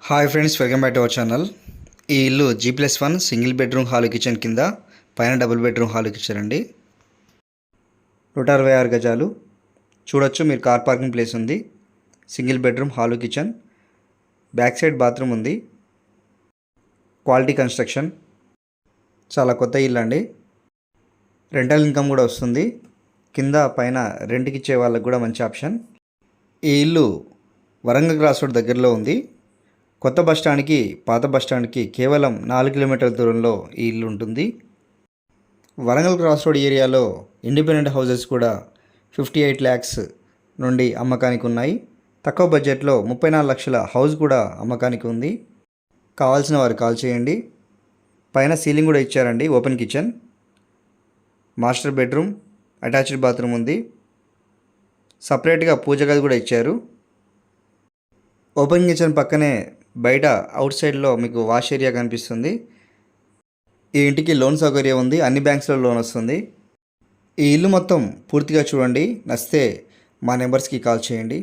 Hi friends, welcome back to our channel. ఈ ఇల్లు G+1 single bedroom hall kitchen కింద పైన డబుల్ బెడ్రూమ్ హాల్ కిచెన్ అండి. 166 గజాలు చూడొచ్చు. మీరు కార్ పార్కింగ్ ప్లేస్ ఉంది. Single bedroom hall kitchen, back side bathroom ఉంది. క్వాలిటీ కన్స్ట్రక్షన్, చాలా కొత్త ఇల్లు అండి. రెంటల్ ఇన్కమ్ కూడా వస్తుంది. కింద పైన రెంట్కి ఇచ్చే వాళ్ళకి కూడా మంచి ఆప్షన్. ఈ ఇల్లు వరంగల్ క్రాస్ రోడ్ దగ్గరలో ఉంది. కొత్త బస్టాండ్కి పాత బస్టాండ్కి కేవలం 4 కిలోమీటర్ల దూరంలో ఈ ఇల్లు ఉంటుంది. వరంగల్ క్రాస్ రోడ్ ఏరియాలో ఇండిపెండెంట్ హౌసెస్ కూడా 58 lakhs నుండి అమ్మకానికి ఉన్నాయి. తక్కువ బడ్జెట్లో 34 లక్షల హౌస్ కూడా అమ్మకానికి ఉంది. కావాల్సిన వారు కాల్ చేయండి. పైన సీలింగ్ కూడా ఇచ్చారండి. Open kitchen, master bedroom, attached bathroom ఉంది. సపరేట్గా పూజ గది కూడా ఇచ్చారు. ఓపెన్ కిచెన్ పక్కనే బయట అవుట్ సైడ్లో మీకు వాష్ ఏరియా కనిపిస్తుంది. ఈ ఇంటికి లోన్ సౌకర్యం ఉంది. అన్ని బ్యాంక్స్లో లోన్ వస్తుంది. ఈ ఇల్లు మొత్తం పూర్తిగా చూడండి. నచ్చితే మా నెంబర్స్కి కాల్ చేయండి.